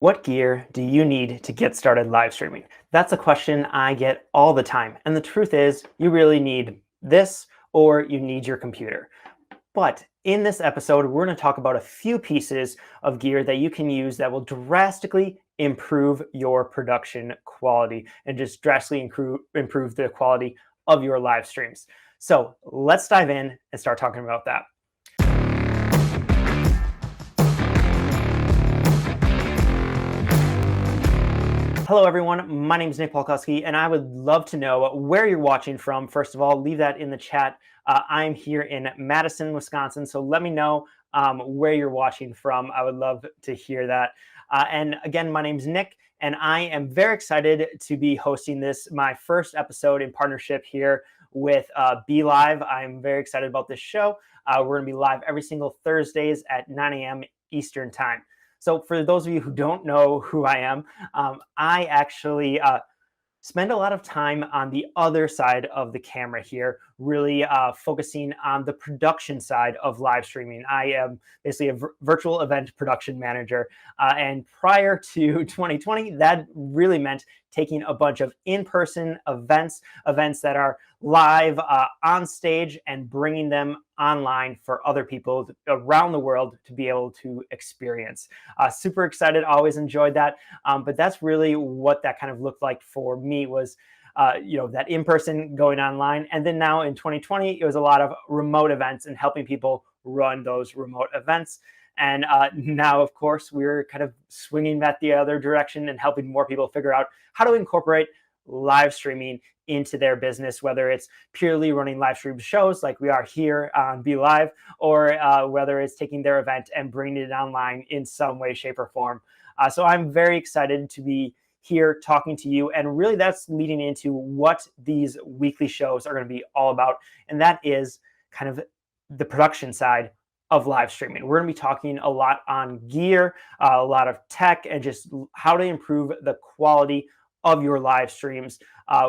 What gear do you need to get started live streaming? That's a question I get all the time. And the truth is, you really need this or you need your computer. But in this episode, we're going to talk about a few pieces of gear that you can use that will drastically improve your production quality and just drastically improve the quality of your live streams. So let's dive in and start talking about that. Hello, everyone. My name is Nick Palkowski, and I would love to know where you're watching from. First of all, leave that in the chat. I'm here in Madison, Wisconsin, so let me know where you're watching from. I would love to hear that. And again, my name is Nick, and I am very excited to be hosting my first episode in partnership here with BeLive. I'm very excited about this show. We're going to be live every single Thursdays at 9 a.m. Eastern Time. So for those of you who don't know who I am, I actually spend a lot of time on the other side of the camera here, really focusing on the production side of live streaming. I am basically a virtual event production manager. And prior to 2020, that really meant taking a bunch of in-person events that are live on stage and bringing them online for other people around the world to be able to experience. Super excited, always enjoyed that. But that's really what that kind of looked like for me was that in-person going online. And then now in 2020, it was a lot of remote events and helping people run those remote events. And now, of course, we're kind of swinging that the other direction and helping more people figure out how to incorporate live streaming into their business, whether it's purely running live stream shows like we are here on BeLive, or whether it's taking their event and bringing it online in some way, shape, or form. So I'm very excited to be here talking to you. And really that's leading into what these weekly shows are going to be all about. And that is kind of the production side of live streaming. We're going to be talking a lot on gear, a lot of tech, and just how to improve the quality of your live streams,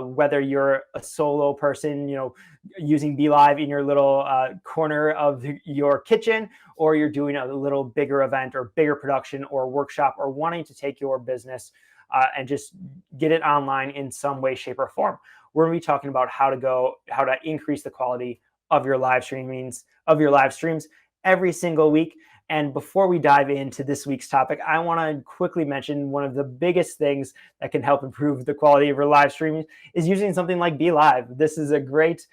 whether you're a solo person, using BeLive in your little corner of your kitchen, or you're doing a little bigger event or bigger production or workshop, or wanting to take your business and just get it online in some way, shape, or form. We're going to be talking about how to increase the quality of your live streams every single week. And before we dive into this week's topic, I want to quickly mention one of the biggest things that can help improve the quality of your live streaming is using something like BeLive. This is a great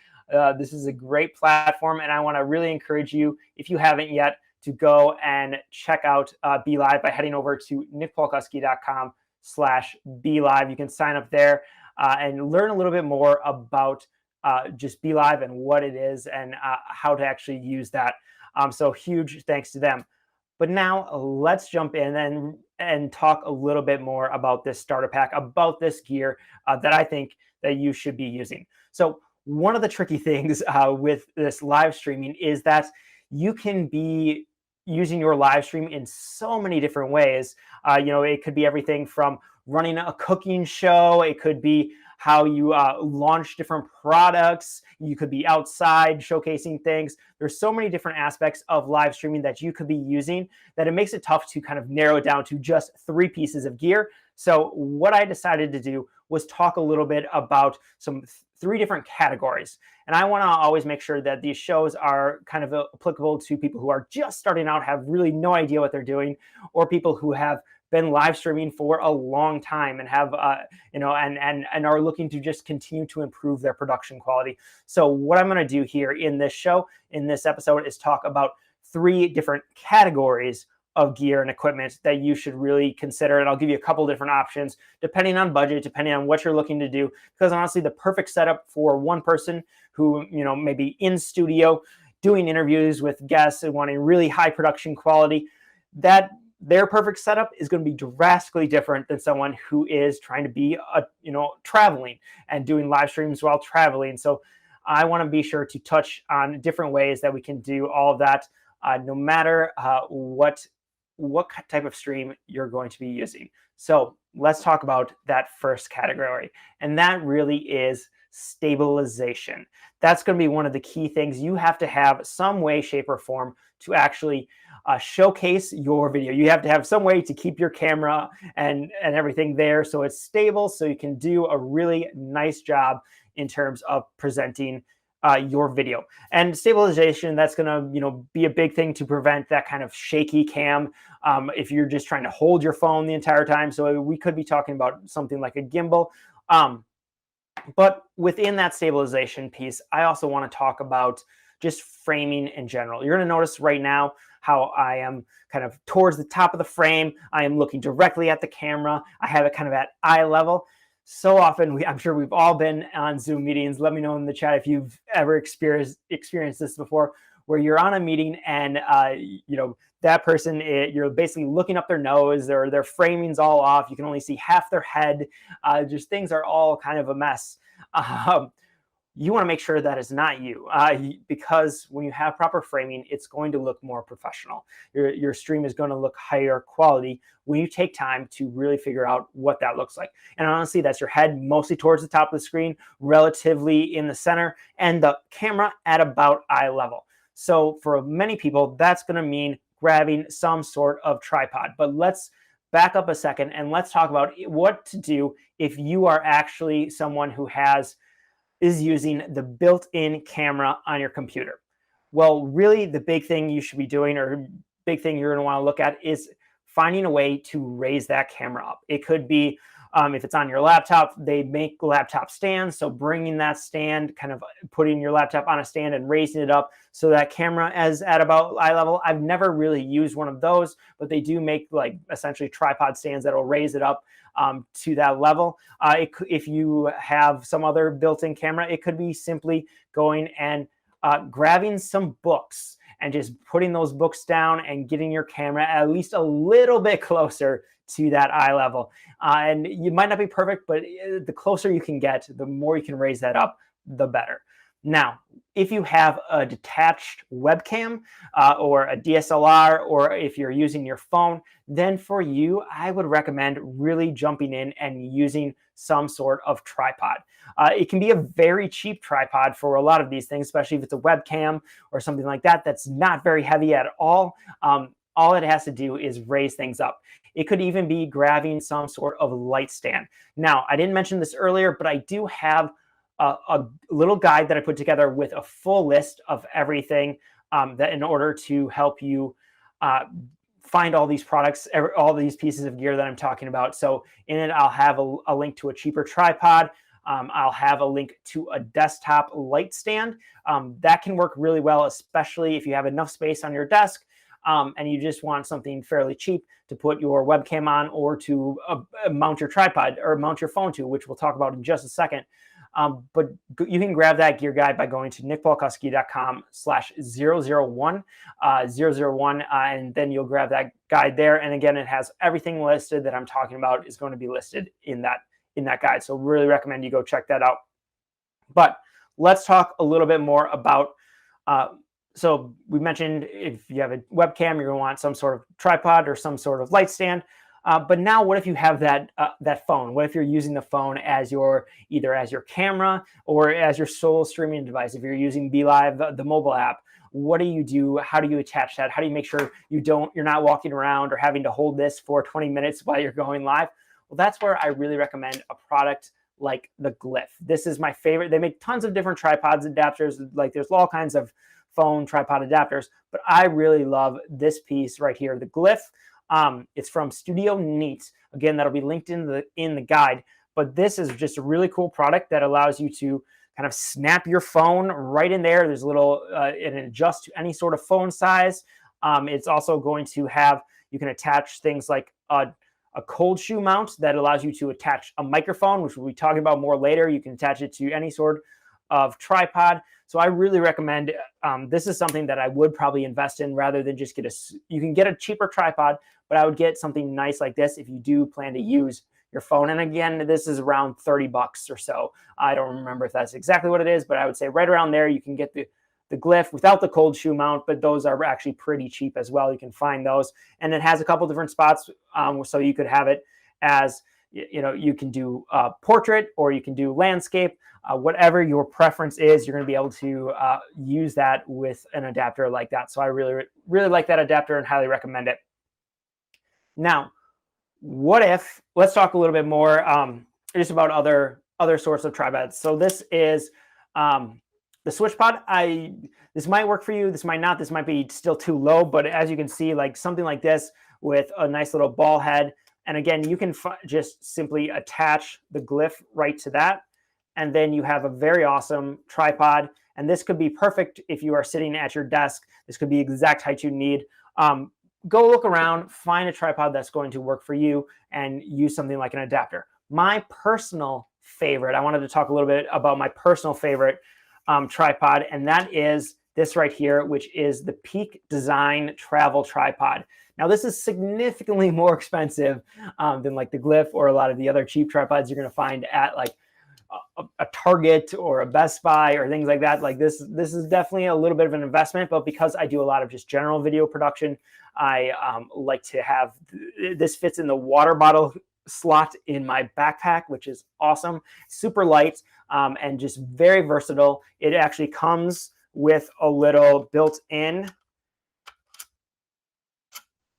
platform, and I want to really encourage you, if you haven't yet, to go and check out BeLive by heading over to nickpolkowski.com/BeLive. You can sign up there and learn a little bit more about just BeLive and what it is and how to actually use that. So huge thanks to them. But now let's jump in and talk a little bit more about this starter pack, about this gear that I think that you should be using. So one of the tricky things with this live streaming is that you can be using your live stream in so many different ways. It could be everything from running a cooking show. It could be how you launch different products. You could be outside showcasing things. There's so many different aspects of live streaming that you could be using that it makes it tough to kind of narrow it down to just 3 pieces of gear. So what I decided to do was talk a little bit about some 3 different categories. And I want to always make sure that these shows are kind of applicable to people who are just starting out, have really no idea what they're doing, or people who have been live streaming for a long time and have and are looking to just continue to improve their production quality. So what I'm going to do here in this episode is talk about 3 different categories of gear and equipment that you should really consider. And I'll give you a couple different options depending on budget, depending on what you're looking to do. Because honestly, the perfect setup for one person who, maybe in studio doing interviews with guests and wanting really high production quality, that their perfect setup is going to be drastically different than someone who is trying to be traveling and doing live streams while traveling. So I want to be sure to touch on different ways that we can do all of that, no matter what type of stream you're going to be using. So let's talk about that first category, and that really is stabilization. That's going to be one of the key things. You have to have some way, shape, or form to actually showcase your video. You have to have some way to keep your camera and everything there so it's stable, so you can do a really nice job in terms of presenting your video. And stabilization, that's going to be a big thing to prevent that kind of shaky cam if you're just trying to hold your phone the entire time. So we could be talking about something like a gimbal. But within that stabilization piece, I also want to talk about just framing in general. You're going to notice right now how I am kind of towards the top of the frame. I am looking directly at the camera. I have it kind of at eye level. So often, I'm sure we've all been on Zoom meetings. Let me know in the chat if you've ever experienced this before, where you're on a meeting and that person, you're basically looking up their nose, or their framing's all off. You can only see half their head. Just things are all kind of a mess. You want to make sure that is not you, because when you have proper framing, it's going to look more professional. Your stream is going to look higher quality when you take time to really figure out what that looks like. And honestly, that's your head mostly towards the top of the screen, relatively in the center, and the camera at about eye level. So for many people, that's going to mean grabbing some sort of tripod. But let's back up a second and let's talk about what to do if you are actually someone who is using the built-in camera on your computer. Well, really the big thing you should be doing, or big thing you're going to want to look at, is finding a way to raise that camera up. It could be, if it's on your laptop, they make laptop stands. So bringing that stand, kind of putting your laptop on a stand and raising it up so that camera is at about eye level. I've never really used one of those, but they do make like essentially tripod stands that will raise it up to that level. If you have some other built-in camera, it could be simply going and grabbing some books and just putting those books down and getting your camera at least a little bit closer to that eye level. And you might not be perfect, but the closer you can get, the more you can raise that up, the better. Now, if you have a detached webcam or a DSLR, or if you're using your phone, then for you, I would recommend really jumping in and using some sort of tripod. It can be a very cheap tripod for a lot of these things, especially if it's a webcam or something like that that's not very heavy at all. All it has to do is raise things up. It could even be grabbing some sort of light stand. Now, I didn't mention this earlier, but I do have a little guide that I put together with a full list of everything that in order to help you find all these products, all these pieces of gear that I'm talking about. So in it, I'll have a link to a cheaper tripod. I'll have a link to a desktop light stand. That can work really well, especially if you have enough space on your desk and you just want something fairly cheap to put your webcam on, or to mount your tripod or mount your phone to, which we'll talk about in just a second. But you can grab that gear guide by going to nickpalkowski.com/001, 001, and then you'll grab that guide there. And again, it has everything listed that I'm talking about is going to be listed in that guide. So really recommend you go check that out. But let's talk a little bit more about, so we mentioned if you have a webcam, you're going to want some sort of tripod or some sort of light stand. But now what if you have that phone? What if you're using the phone as either as your camera or as your sole streaming device? If you're using BeLive, the mobile app, what do you do? How do you attach that? How do you make sure you're not walking around or having to hold this for 20 minutes while you're going live? Well, that's where I really recommend a product like the Glyph. This is my favorite. They make tons of different tripods, adapters. Like there's all kinds of phone tripod adapters, but I really love this piece right here, the Glyph. It's from Studio Neat. Again, that'll be linked in the guide. But this is just a really cool product that allows you to kind of snap your phone right in there. There's a little, it adjusts to any sort of phone size. It's also going to have, you can attach things like a cold shoe mount that allows you to attach a microphone, which we'll be talking about more later. You can attach it to any sort of tripod. So I really recommend, this is something that I would probably invest in rather than just you can get a cheaper tripod, but I would get something nice like this if you do plan to use your phone. And again, this is around 30 bucks or so. I don't remember if that's exactly what it is, but I would say right around there, you can get the Glyph without the cold shoe mount, but those are actually pretty cheap as well. You can find those. And it has a couple different spots. So you could have it as, you can do portrait, or you can do landscape. Whatever your preference is, you're going to be able to use that with an adapter like that. So I really, really like that adapter and highly recommend it. Now, what if, let's talk a little bit more just about other sorts of tripods. So this is the switch pod. This might work for you, this might not, this might be still too low, but as you can see, like something like this with a nice little ball head. And again, you can just simply attach the glyph right to that. And then you have a very awesome tripod. And this could be perfect if you are sitting at your desk. This could be the exact height you need. Go look around, find a tripod that's going to work for you, and use something like an adapter. My personal favorite, I wanted to talk a little bit about my personal favorite tripod, and that is this right here, which is the Peak Design Travel Tripod. Now, this is significantly more expensive than like the Glyph or a lot of the other cheap tripods you're going to find at like a Target or a Best Buy or things like that. Like this is definitely a little bit of an investment, but because I do a lot of just general video production, I like to have, this fits in the water bottle slot in my backpack, which is awesome. Super light and just very versatile. It actually comes with a little built-in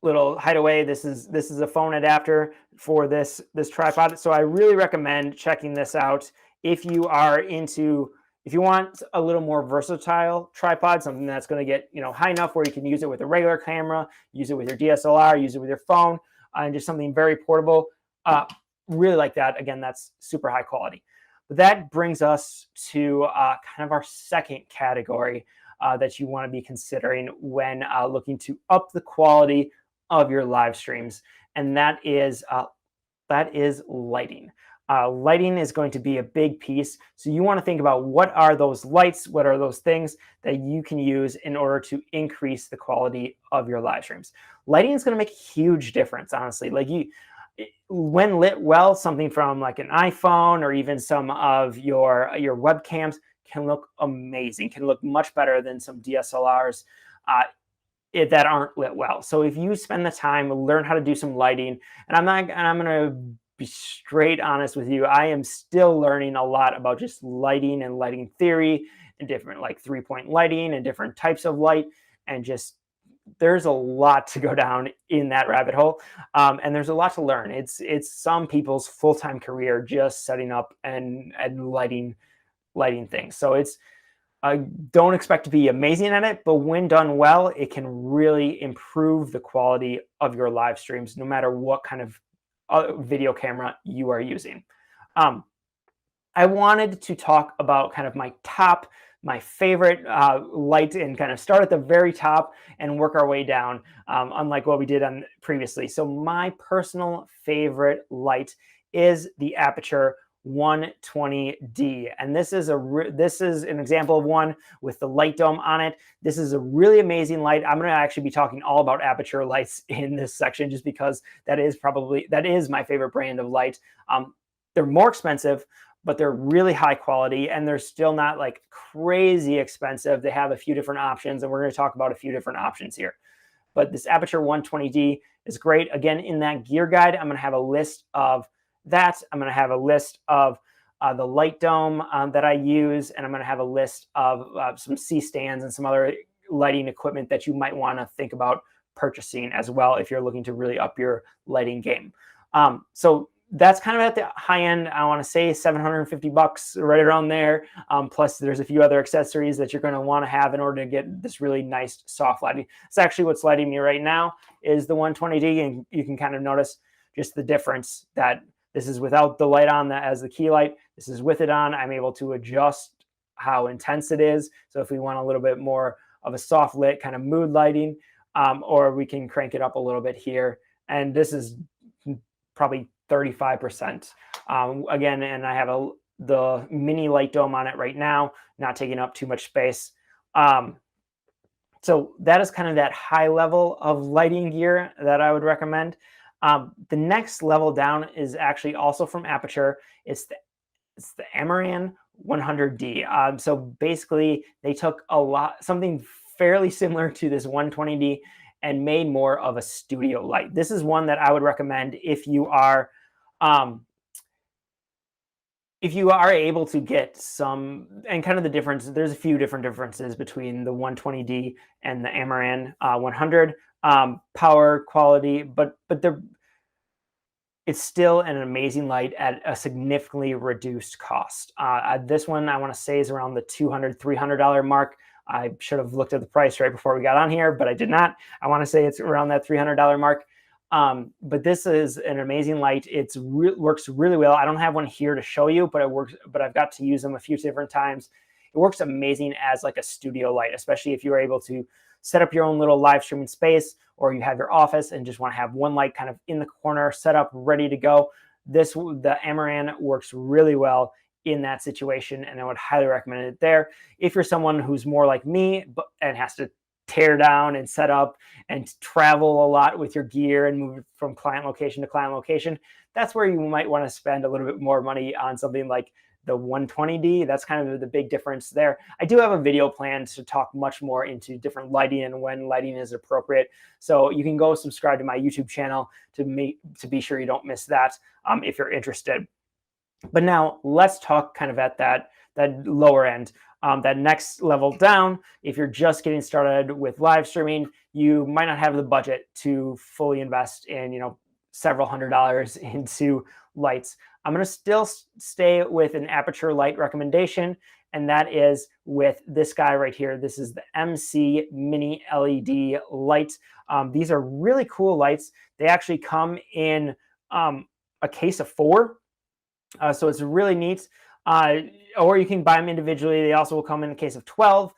little hideaway. This is a phone adapter for this tripod. So I really recommend checking this out if you are into, if you want a little more versatile tripod, something that's going to get high enough where you can use it with a regular camera, use it with your DSLR, use it with your phone, and just something very portable. Really like that. Again, that's super high quality. But that brings us to kind of our second category that you want to be considering when looking to up the quality of your live streams, and that is lighting. Lighting is going to be a big piece. So you want to think about what are those lights, what are those things that you can use in order to increase the quality of your live streams. Lighting is going to make a huge difference, honestly. Like when lit well, something from like an iPhone or even some of your webcams can look amazing, can look much better than some DSLRs that aren't lit well. So if you spend the time, learn how to do some lighting, and I'm going to be straight honest with you, I am still learning a lot about just lighting and lighting theory and different like 3-point lighting and different types of light, and just there's a lot to go down in that rabbit hole, and there's a lot to learn. It's some people's full-time career just setting up and lighting things. So it's don't expect to be amazing at it, but when done well, it can really improve the quality of your live streams, no matter what kind of video camera you are using. I wanted to talk about kind of my favorite light, and kind of start at the very top and work our way down, unlike what we did on previously. So my personal favorite light is the Aperture 120D, and this is an example of one with the light dome on it. This is a really amazing light. I'm going to actually be talking all about Aperture lights in this section, just because that is my favorite brand of light. They're more expensive, but they're really high quality, and they're still not like crazy expensive. They have a few different options, and we're going to talk about a few different options here. But this Aperture 120D is great. Again, in that gear guide, I'm going to have a list of that. I'm going to have a list of the light dome that I use, and I'm going to have a list of some C-stands and some other lighting equipment that you might want to think about purchasing as well if you're looking to really up your lighting game. So that's kind of at the high end. I want to say $750, right around there. Plus, there's a few other accessories that you're going to want to have in order to get this really nice soft lighting. It's actually what's lighting me right now is the 120D, and you can kind of notice just the difference that this is without the light on as the key light. This is with it on. I'm able to adjust how intense it is. So if we want a little bit more of a soft lit kind of mood lighting, or we can crank it up a little bit here. And this is probably 35%. Again, and I have the mini light dome on it right now, not taking up too much space. So that is kind of that high level of lighting gear that I would recommend. The next level down is actually also from Aperture. It's the Amaran 100D. So basically, they took something fairly similar to this 120D and made more of a studio light. This is one that I would recommend if you are if you are able to get some, and kind of the difference, there's a few different differences between the 120D and the Amaran 100 power quality, but it's still an amazing light at a significantly reduced cost. This one I want to say is around the $200, $300 mark. I should have looked at the price right before we got on here, but I did not. I want to say it's around that $300 mark. But this is an amazing light. It works really well. I don't have one here to show you, but it works. But I've got to use them a few different times. It works amazing as like a studio light, especially if you're able to set up your own little live streaming space, or you have your office and just want to have one light kind of in the corner, set up, ready to go. The Amaran works really well in that situation, and I would highly recommend it there. If you're someone who's more like me and has to tear down and set up and travel a lot with your gear and move from client location to client location, that's where you might want to spend a little bit more money on something like the 120D. That's kind of the big difference there. I do have a video planned to talk much more into different lighting and when lighting is appropriate. So you can go subscribe to my YouTube channel to be sure you don't miss that if you're interested. But now let's talk kind of at that lower end. That next level down, if you're just getting started with live streaming, you might not have the budget to fully invest in, several $100s into lights. I'm going to still stay with an Aperture light recommendation, and that is with this guy right here. This is the MC Mini LED light. These are really cool lights. They actually come in a case of 4, so it's really neat. Or you can buy them individually. They also will come in a case of 12.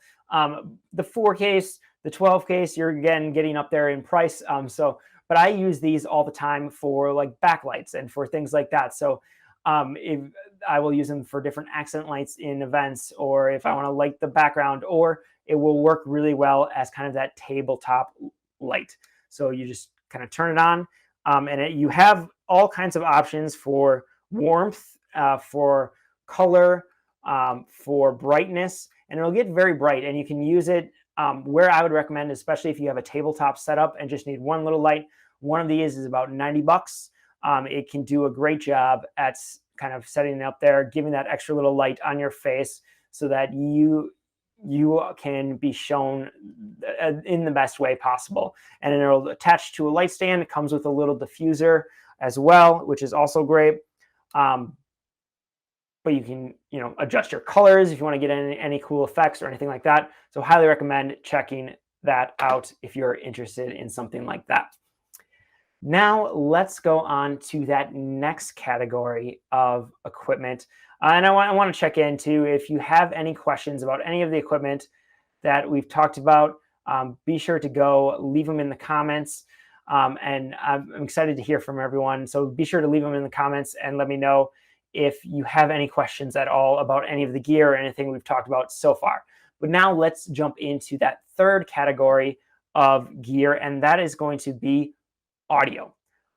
The 4 case, the 12 case, you're again getting up there in price. But I use these all the time for like backlights and for things like that. So if I will use them for different accent lights in events, or if I want to light the background, or it will work really well as kind of that tabletop light. So you just kind of turn it on, and you have all kinds of options for warmth, for color, for brightness, and it'll get very bright, and you can use it where I would recommend, especially if you have a tabletop setup and just need one little light. One of these is about $90. It can do a great job at kind of setting it up there, giving that extra little light on your face so that you can be shown in the best way possible. And then it'll attach to a light stand. It comes with a little diffuser as well, which is also great. But you can, adjust your colors if you want to get any cool effects or anything like that. So highly recommend checking that out if you're interested in something like that. Now let's go on to that next category of equipment. And I want to check in too, if you have any questions about any of the equipment that we've talked about, be sure to go leave them in the comments. And I'm excited to hear from everyone. So be sure to leave them in the comments and let me know if you have any questions at all about any of the gear or anything we've talked about so far. But now let's jump into that third category of gear, and that is going to be audio.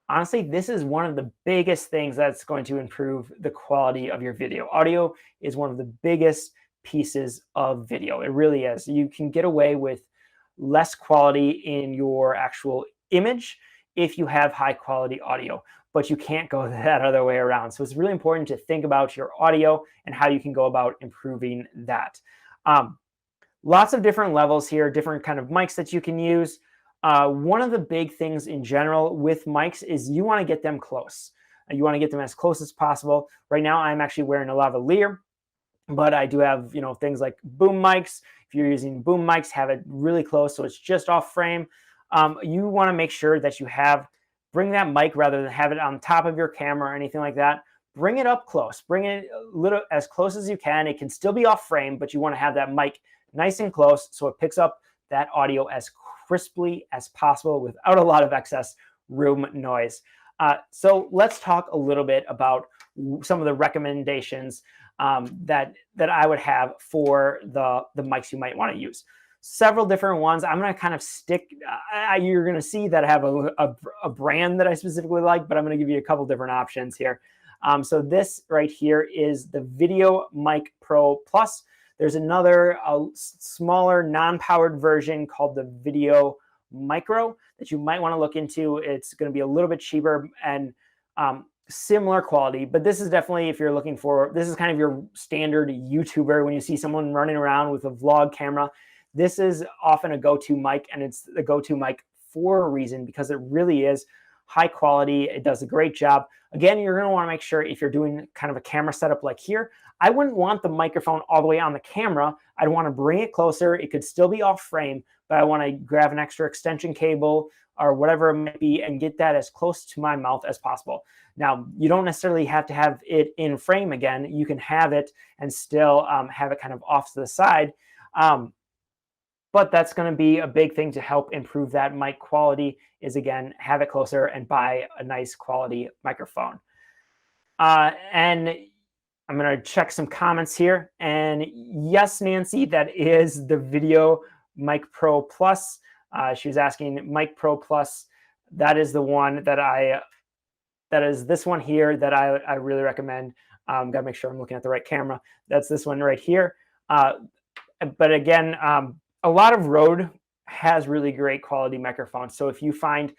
Honestly, this is one of the biggest things that's going to improve the quality of your video. Audio is one of the biggest pieces of video. It really is. You can get away with less quality in your actual image if you have high quality audio, but you can't go that other way around. So it's really important to think about your audio and how you can go about improving that. Lots of different levels here, different kind of mics that you can use. One of the big things in general with mics is you want to get them close. You want to get them as close as possible. Right now, I'm actually wearing a lavalier, but I do have, things like boom mics. If you're using boom mics, have it really close so it's just off frame. You want to make sure that bring that mic rather than have it on top of your camera or anything like that. Bring it up close. Bring it a little as close as you can. It can still be off frame, but you want to have that mic nice and close so it picks up that audio as crisply as possible without a lot of excess room noise. So let's talk a little bit about some of the recommendations that I would have for the mics you might want to use. Several different ones. I'm going to kind of stick. You're going to see that I have a brand that I specifically like, but I'm going to give you a couple different options here. So this right here is the Video Mic Pro Plus. There's another smaller non-powered version called the Video Micro that you might want to look into. It's going to be a little bit cheaper, and similar quality, but this is definitely, if you're looking for, this is kind of your standard YouTuber. When you see someone running around with a vlog camera, this is often a go-to mic, and it's the go-to mic for a reason, because it really is high quality. It does a great job. Again, you're going to want to make sure, if you're doing kind of a camera setup like here, I wouldn't want the microphone all the way on the camera. I'd want to bring it closer. It could still be off frame, but I want to grab an extra extension cable or whatever it might be and get that as close to my mouth as possible. Now, you don't necessarily have to have it in frame again. You can have it and still have it kind of off to the side. But that's going to be a big thing to help improve that mic quality, is, again, have it closer and buy a nice quality microphone. And I'm going to check some comments here. And yes, Nancy, that is the Video Mic Pro Plus. She was asking Mic Pro Plus. That is the one that is this one here that I really recommend. Got to make sure I'm looking at the right camera. That's this one right here. But again, a lot of Rode has really great quality microphones. So if you find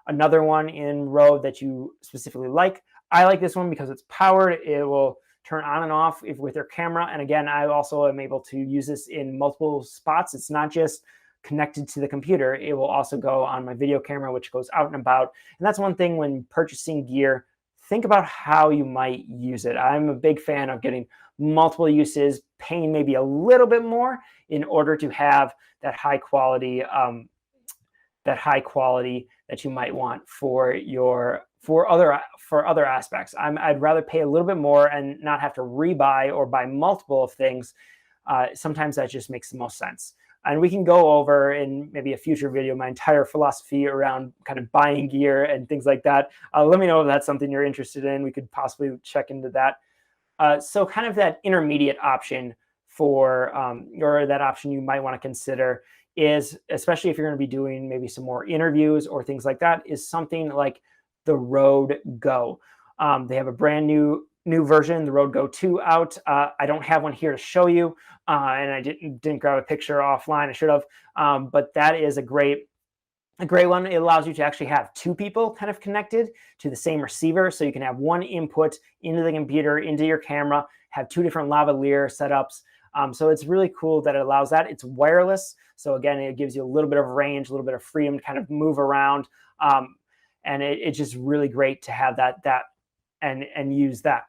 another one in Rode that you specifically like, I like this one because it's powered. It will turn on and off with your camera. And again, I also am able to use this in multiple spots. It's not just connected to the computer. It will also go on my video camera, which goes out and about. And that's one thing when purchasing gear, think about how you might use it. I'm a big fan of getting multiple uses, paying maybe a little bit more in order to have that high quality that you might want for other aspects. I'd rather pay a little bit more and not have to rebuy or buy multiple of things. Sometimes that just makes the most sense. And we can go over in maybe a future video my entire philosophy around kind of buying gear and things like that. Let me know if that's something you're interested in. We could possibly check into that. So kind of that intermediate option or that option you might want to consider is, especially if you're going to be doing maybe some more interviews or things like that, is something like the Rode Go. They have a brand new version, the Rode Go 2, out. I don't have one here to show you, and I didn't grab a picture offline. I should have, but that is a great one. It allows you to actually have two people kind of connected to the same receiver, so you can have one input into the computer, into your camera, have two different lavalier setups. So it's really cool that it allows that. It's wireless, so again, it gives you a little bit of range, a little bit of freedom to kind of move around, and it's just really great to have that and use that.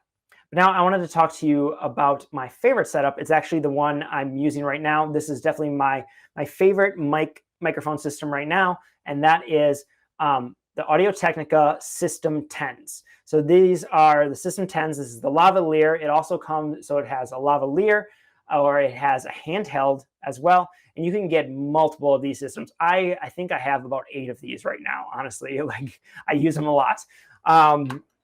But now I wanted to talk to you about my favorite setup. It's actually the one I'm using right now. This is definitely my favorite microphone system right now, and that is the Audio-Technica System 10s. So these are the System 10s. This is the lavalier. It also comes, so it has a lavalier, or it has a handheld as well. And you can get multiple of these systems. I think I have about 8 of these right now, honestly. Like, I use them a lot.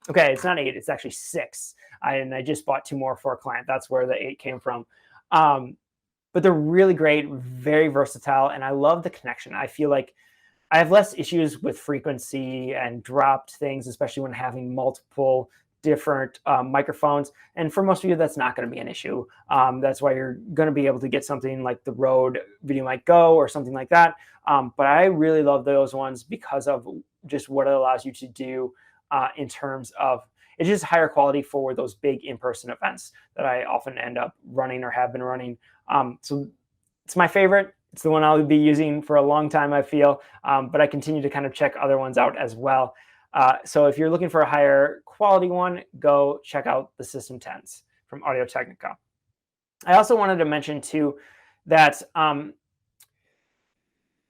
Okay, it's not 8, it's actually 6. And I just bought 2 more for a client. That's where the 8 came from. But they're really great, very versatile, and I love the connection. I feel like I have less issues with frequency and dropped things, especially when having multiple different microphones. And for most of you, that's not going to be an issue. That's why you're going to be able to get something like the Rode VideoMic Go or something like that. But I really love those ones because of just what it allows you to do in terms of, it's just higher quality for those big in-person events that I often end up running or have been running. So it's my favorite. It's the one I'll be using for a long time, I feel, but I continue to kind of check other ones out as well. So if you're looking for a higher quality one, go check out the System 10s from Audio-Technica. I also wanted to mention too that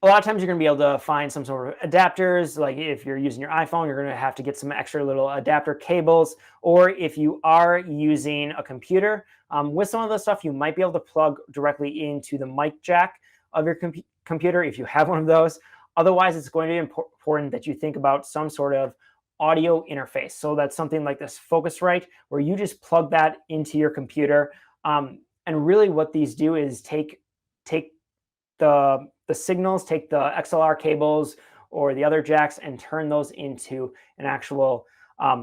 a lot of times you're going to be able to find some sort of adapters. Like if you're using your iPhone, you're going to have to get some extra little adapter cables. Or if you are using a computer, with some of the stuff, you might be able to plug directly into the mic jack of your computer if you have one of those. Otherwise, it's going to be important that you think about some sort of audio interface. So that's something like this Focusrite, where you just plug that into your computer. And really what these do is take the signals, take the XLR cables or the other jacks and turn those into an actual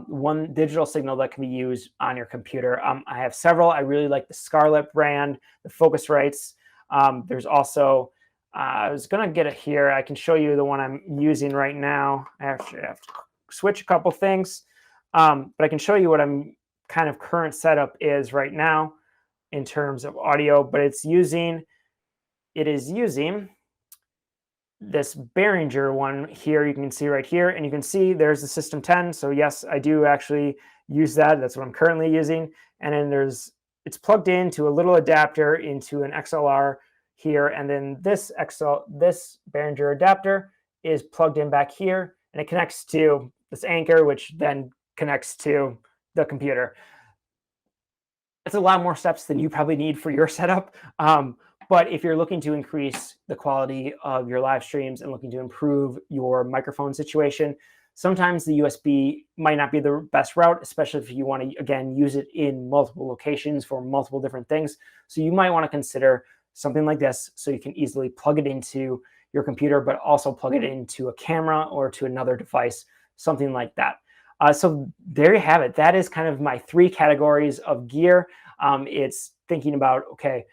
one digital signal that can be used on your computer. I have several. I really like the Scarlett brand, the Focusrites. There's also, I was going to get it here. I can show you the one I'm using right now. I actually have to switch a couple things. But I can show you what I'm kind of current setup is right now in terms of audio, but it is using this Behringer one here. You can see right here, and you can see there's the System 10. So yes, I do actually use that. That's what I'm currently using. And then it's plugged into a little adapter into an XLR here, and then this Behringer adapter is plugged in back here, and it connects to this anchor, which then connects to the computer. It's a lot more steps than you probably need for your setup. But if you're looking to increase the quality of your live streams and looking to improve your microphone situation, sometimes the USB might not be the best route, especially if you want to, again, use it in multiple locations for multiple different things. So you might want to consider something like this so you can easily plug it into your computer, but also plug it into a camera or to another device, something like that. So there you have it. That is kind of my 3 categories of gear. It's thinking about, okay,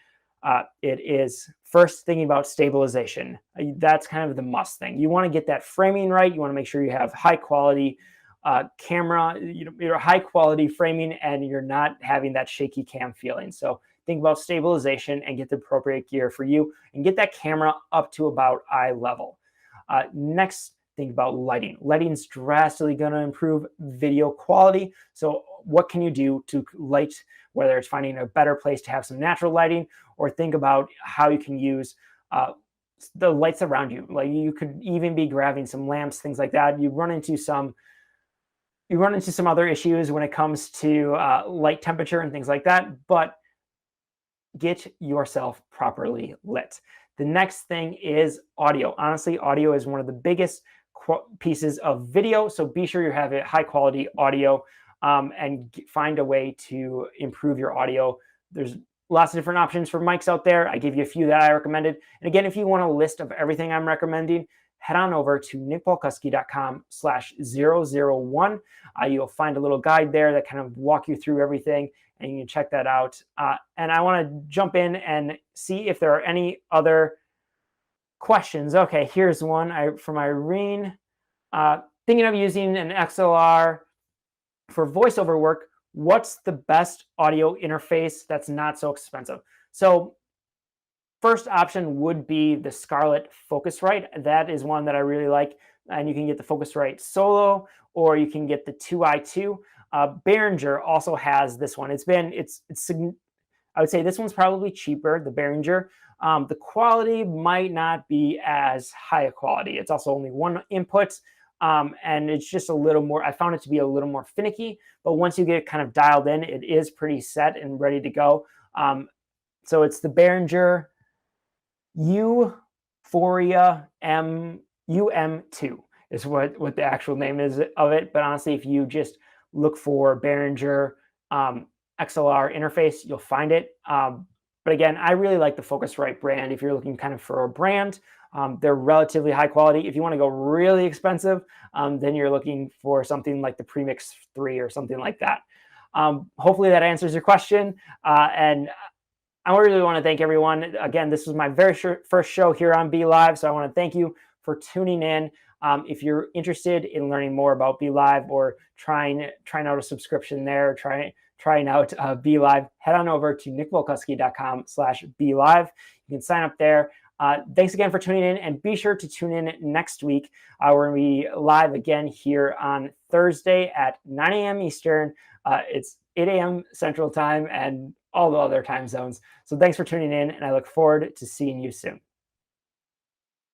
it is first thinking about stabilization. That's kind of the must thing. You want to get that framing right. You want to make sure you have high quality camera, your high quality framing, and you're not having that shaky cam feeling. So think about stabilization and get the appropriate gear for you and get that camera up to about eye level. Next, think about lighting. Lighting's drastically going to improve video quality. So what can you do to light, whether it's finding a better place to have some natural lighting, or think about how you can use the lights around you. Like you could even be grabbing some lamps, things like that. You run into some other issues when it comes to light temperature and things like that, but get yourself properly lit. The next thing is audio. Honestly, audio is one of the biggest pieces of video, so be sure you have a high quality audio and find a way to improve your audio. There's lots of different options for mics out there. I gave you a few that I recommended. And again, if you want a list of everything I'm recommending, head on over to nickpalkowski.com/001. You'll find a little guide there that kind of walk you through everything, and you can check that out. And I want to jump in and see if there are any other questions. Okay, here's one from Irene. Thinking of using an XLR for voiceover work, what's the best audio interface that's not so expensive? So first option would be the Scarlett Focusrite. That is one that I really like. And you can get the Focusrite Solo, or you can get the 2i2. Behringer also has this one. I would say this one's probably cheaper, the Behringer. The quality might not be as high a quality. It's also only one input. And it's just a little more, I found it to be a little more finicky, but once you get it kind of dialed in, it is pretty set and ready to go. So it's the Behringer Euphoria UM2 is what the actual name is of it. But honestly, if you just look for Behringer XLR interface, you'll find it. But again, I really like the Focusrite brand. If you're looking kind of for a brand, they're relatively high quality. If you want to go really expensive, then you're looking for something like the Premix 3 or something like that. Hopefully that answers your question. And I really want to thank everyone. Again, this was my very first show here on BeLive, so I want to thank you for tuning in. If you're interested in learning more about BeLive or trying out a subscription there, trying out BeLive, head on over to nickpalkowski.com/BeLive. You can sign up there. Thanks again for tuning in, and be sure to tune in next week. We're going to be live again here on Thursday at 9 a.m. Eastern. It's 8 a.m. Central Time and all the other time zones. So thanks for tuning in, and I look forward to seeing you soon.